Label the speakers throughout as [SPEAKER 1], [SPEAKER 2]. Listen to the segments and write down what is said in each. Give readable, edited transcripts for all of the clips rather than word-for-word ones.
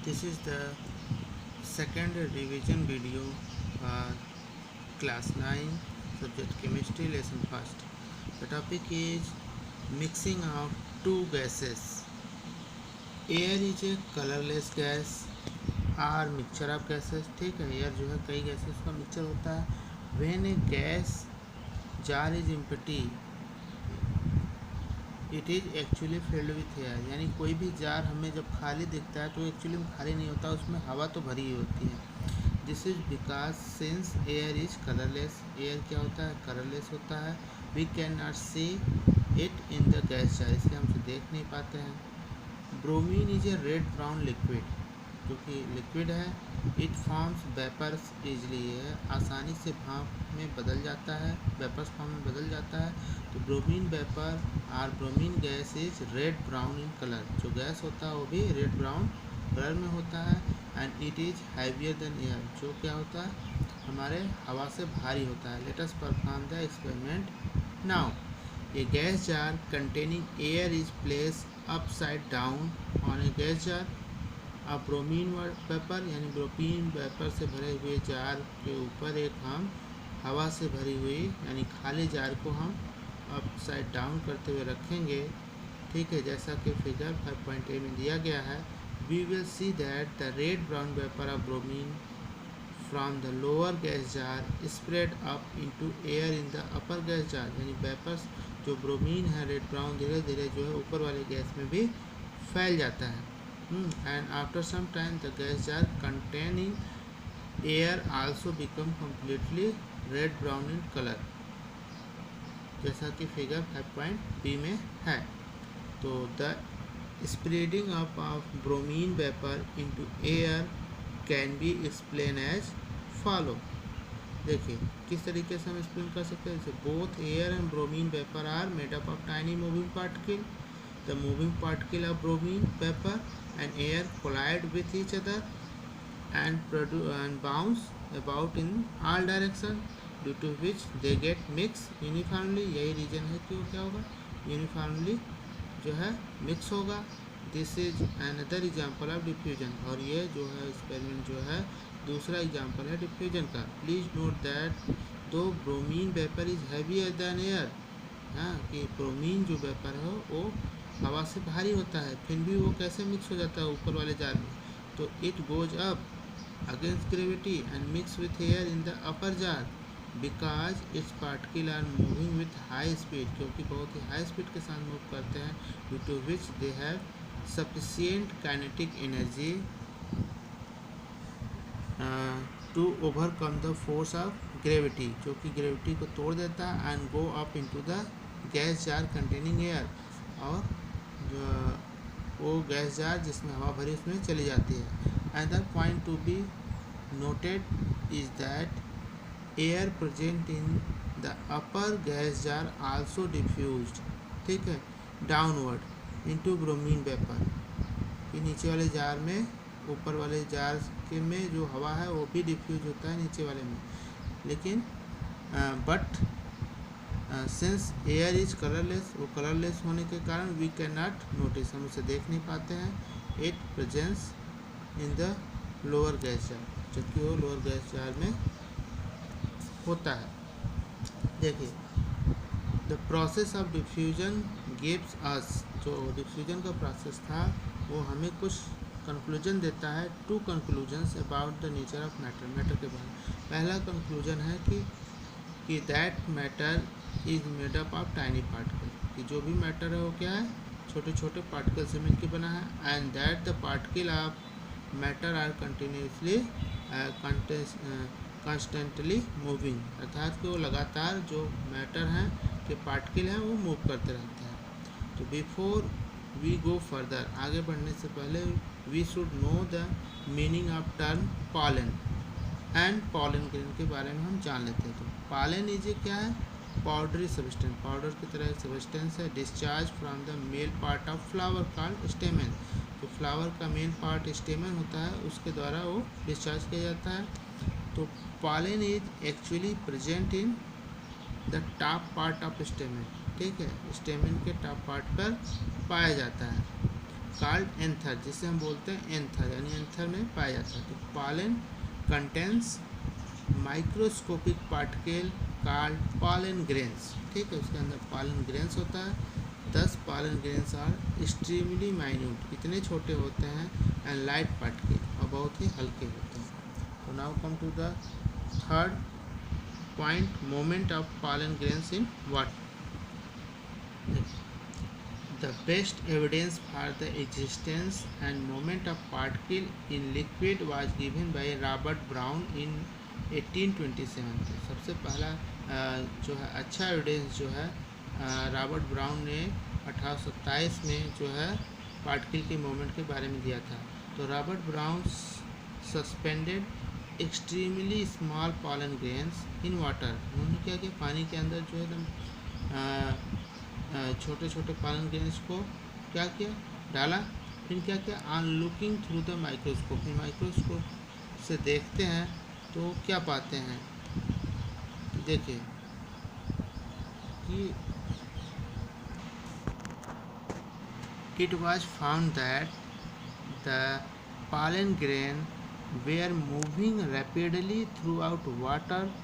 [SPEAKER 1] This is the second revision video for class 9 subject chemistry lesson first. The topic is mixing of two gases. Air is a colorless gas or mixture of gases. ठीक है, air जो है कई gases का mixture होता है. When a gas jar is empty, it is actually filled with air. यानी कोई भी जार हमें जब खाली दिखता है तो एक्चुअली में खाली नहीं होता, उसमें हवा तो भरी हुई होती है. This is because since air is colourless. Air क्या होता है? कलरलेस होता है. We can not see it in the gas jar. इसलिए हम उसे देख नहीं पाते हैं. Bromine is a red brown liquid, जो कि लिक्विड है. It forms vapours easily. है आसानी से भाप में बदल जाता है, वेपर्स फॉर्म में बदल जाता है. तो ब्रोमीन वेपर और bromine gas is red brown in colour. जो गैस होता है वो भी रेड ब्राउन कलर में होता है. And it is heavier than air. जो क्या होता है? हमारे हवा से भारी होता है. Let us perform the experiment now. A gas jar containing air is placed upside down on a gas jar. अब ब्रोमीन वेपर यानी ब्रोमीन वेपर से भरे हुए जार के ऊपर एक हम हवा से भरी हुई यानी खाली जार को हम अपसाइड डाउन करते हुए रखेंगे. ठीक है, जैसा कि फिगर 5.a में दिया गया है. We will see that the red brown vapour of bromine from the lower gas jar spread up into air in the upper gas jar. यानी वेपर्स जो ब्रोमीन है रेड ब्राउन धीरे धीरे जो है ऊपर वाले गैस में भी फैल जाता है. And after some time the gas jar containing air also become completely red brown in color, जैसा कि फिगर 5.b में है. तो the spreading up of bromine vapor into air can be explained as follow. देखिए किस तरीके से हम एक्सप्लेन कर सकते हैं. जैसे both air and bromine vapor are made up of tiny moving particle. The moving particle of bromine vapor and air collide with each other and bounce about in all direction, due to which they get mixed uniformly. यही reason है कि वो क्या होगा? Uniformly जो है mix होगा. This is another example of diffusion. और ये जो है एक्सपेरिमेंट जो है दूसरा एग्जाम्पल है डिफ्यूजन का. प्लीज नोट दैट दो bromine vapour is heavier than air. हाँ, कि ब्रोमीन जो वेपर है वो हवा से भारी होता है, फिर भी वो कैसे मिक्स हो जाता है ऊपर वाले जार में? तो it goes up against gravity and mix with air in the upper jar because it's particle are moving with high speed. क्योंकि बहुत ही हाई स्पीड के साथ मूव करते हैं. Due to which they have sufficient kinetic energy to overcome the force of gravity, जो कि gravity को तोड़ देता है. And go up into the gas jar containing air. और जो वो गैस जार जिसमें हवा भरी उसमें चली जाती है. Another point to be noted is that air present in the upper gas jar also diffused. ठीक है, डाउनवर्ड इनटू ब्रोमीन वेपर. कि नीचे वाले जार में ऊपर वाले जार के में जो हवा है वो भी डिफ्यूज होता है नीचे वाले में. लेकिन but since air is colourless, वो कलरलेस होने के कारण वी कैन नॉट नोटिस, हम उसे देख नहीं पाते हैं. It presence in the lower gas jar, जबकि वो लोअर गैस जार में होता है. देखिए the process of diffusion gives us. जो डिफ्यूजन का प्रोसेस था वो हमें कुछ कंक्लूजन देता है. Two conclusions about the nature of matter. Matter के बारे में पहला कंक्लूजन है कि that matter is made up of tiny particle. कि जो भी मैटर है वो क्या है? छोटे छोटे पार्टिकल से मिलकर बना है. And that the particle of matter are continuously constantly moving. अर्थात कि वो लगातार जो मैटर हैं के पार्टिकल हैं वो मूव करते रहते हैं. तो बिफोर वी गो फर्दर, आगे बढ़ने से पहले we should know the meaning of term pollen and pollen grain के बारे में हम जान लेते हैं. तो पॉलन इज क्या है? Powdery substance. पाउडर की तरह एक सब्सटेंस है. Discharge from the male part of flower called स्टेमन. तो फ्लावर का मेन पार्ट स्टेमन होता है, उसके द्वारा वो डिस्चार्ज किया जाता है. तो pollen is actually present in the top part of स्टेमन. ठीक है, स्टेमन के टॉप पार्ट पर पाया जाता है. कॉल्ड एंथर, जिसे हम बोलते हैं एंथर, यानी एंथर में पाया जाता है। तो pollen contains microscopic particle called pollen grains, ठीक है, उसके अंदर पॉलन ग्रेन्स होता है। 10 pollen grains are extremely minute, इतने छोटे होते हैं, एंड लाइट पार्टिकल, और बहुत ही हल्के होते हैं। तो now come to the third point, moment of pollen grains in water. The best evidence for the existence and movement of particle in liquid was given by Robert Brown in 1827। तो सबसे पहला जो है अच्छा एविडेंस जो है Robert brown ने 1827 में जो है पार्टिकल के मूवमेंट के बारे में दिया था। तो Robert brown suspended extremely small pollen grains in water, उन्होंने क्या किया, पानी के अंदर जो है एकदम छोटे छोटे पॉलन ग्रेन्स को क्या किया, डाला, फिर क्या किया, on looking through the microscope, microscope से देखते हैं तो क्या पाते हैं, देखिए कि it was found that the pollen grain were moving rapidly throughout water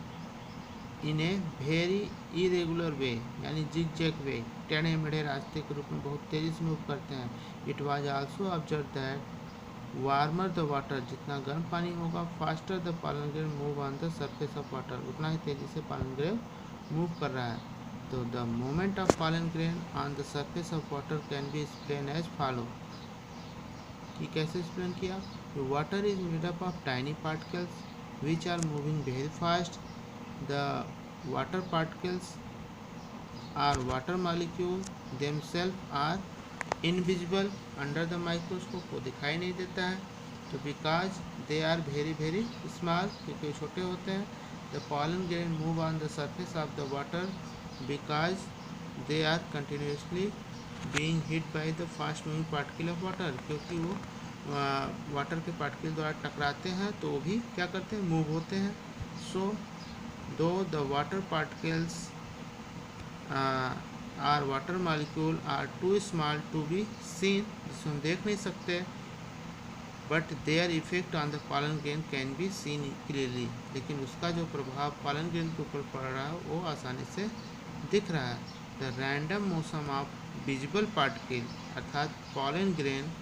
[SPEAKER 1] in a very irregular way, यानी जिग जैग वे, टेढ़े मेढ़े रास्ते के रूप में बहुत तेज़ी से मूव करते हैं। It was also observe that warmer the water, जितना गर्म पानी होगा, faster the pollen grain move on the surface of water, उतना ही तेज़ी से पॉलन ग्रेन मूव कर रहा है। तो the moment of pollen grain on the surface of water can be explain as follow, कि कैसे एक्सप्लेन किया, water is made up of tiny particles which are moving very fast. The water particles or water molecule themselves are invisible under the microscope, वो दिखाई नहीं देता है, तो because they are very very small, क्योंकि छोटे होते हैं। The pollen grain move on the surface of the water because they are continuously being hit by the fast moving particle of water, क्योंकि वो वाटर के पार्टिकल द्वारा टकराते हैं तो वो भी क्या करते हैं, मूव होते हैं। सो though the water particles or water molecule are too small to be seen, जिसे हम देख नहीं सकते, but their effect on the pollen grain can be seen clearly, लेकिन उसका जो प्रभाव pollen grain के ऊपर पड़ रहा है वो आसानी से दिख रहा है। The random motion of visible particle, अर्थात pollen grain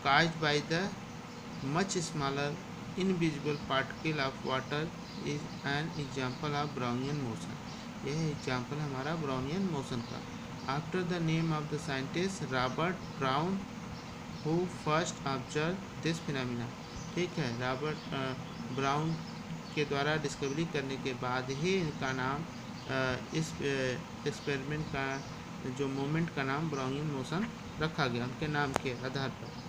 [SPEAKER 1] caused by the much smaller invisible particle of water is an example of Brownian motion, यह एग्जाम्पल है हमारा ब्राउनियन मोशन का। After the name of the scientist Robert brown who first observe this phenomena, ठीक है, Robert brown के द्वारा discovery करने के बाद ही इनका नाम इस एक्सपेरिमेंट का जो मूवमेंट का नाम ब्राउनियन मोशन रखा गया उनके नाम के आधार पर।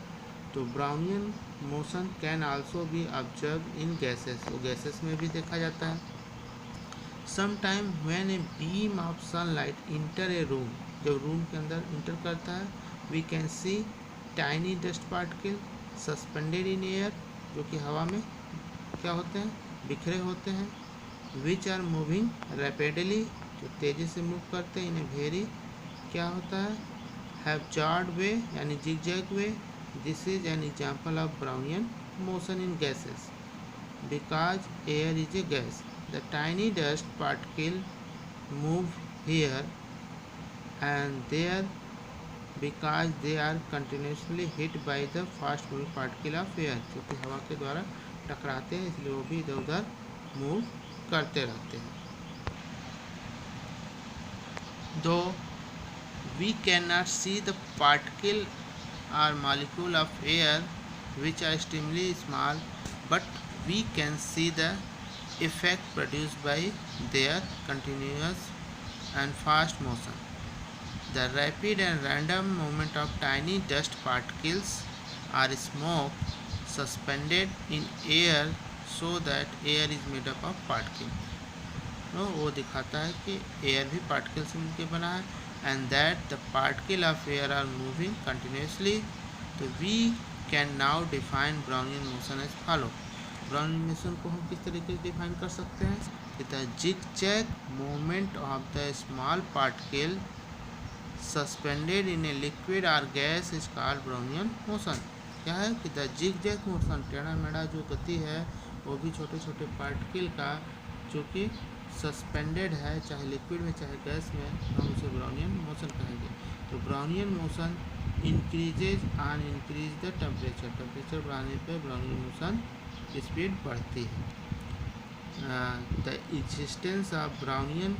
[SPEAKER 1] तो Brownian motion can also be observe in gases, वो गैसेस में भी देखा जाता है। Some time when a beam of sunlight enter a room, जब रूम के अंदर इंटर करता है, we can see tiny dust particle suspended in air, जो कि हवा में क्या होते हैं, बिखरे होते हैं। विच आर मूविंग रैपिडली, जो तेज़ी से मूव करते हैं, इन्हें वेरी क्या होता है, हैव जार्ड वे, यानी zig zag way. This is an example of Brownian motion in gases. Because air is a gas, the tiny dust particle move here and there because they are continuously hit by the fast moving particle of air, क्योंकि हवा के द्वारा टकराते हैं इसलिए वो भी इधर उधर मूव करते रहते हैं। Though we cannot see the particle or molecule of air which are extremely small, but we can see the effect produced by their continuous and fast motion. The rapid and random movement of tiny dust particles or smoke suspended in air show that air is made up of particles. तो वो दिखाता है कि air भी particle से मिलकर बना है, and that the particle of air are moving continuously. तो we can now define Brownian motion as follow. Brownian motion को हम किस तरीके से डिफाइन कर सकते हैं, the zigzag movement of the small particle suspended in a liquid or gas is called Brownian motion. क्या है कि द जिग-जैग मोशन, टेढ़ा मेढ़ा जो गति है वो भी छोटे छोटे पार्टिकल का जो कि सस्पेंडेड है, चाहे लिक्विड में चाहे गैस में, हम उसे ब्राउनियन मोशन कहेंगे। तो Brownian motion increases on increase the temperature, temperature बढ़ाने पर ब्राउनियन मोशन स्पीड बढ़ती है। The existence of Brownian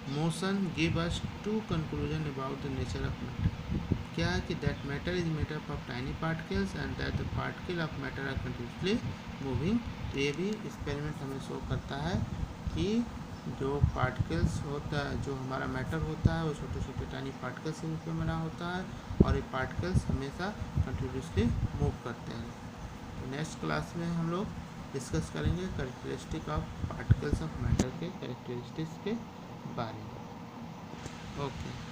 [SPEAKER 1] motion give us two conclusion about the nature of matter. क्या है कि that matter is made up of tiny particles and that the particle of matter are continuously moving. तो ये भी experiment हमें show करता है कि जो पार्टिकल्स होता है, जो हमारा मैटर होता है, वो छोटे छोटे टाइनी पार्टिकल्स से उसमें बना होता है और ये पार्टिकल्स हमेशा कंटिन्यूसली मूव करते हैं। तो नेक्स्ट क्लास में हम लोग डिस्कस करेंगे characteristic of particles of matter के कैरेक्टरिस्टिक्स के बारे में। ओके।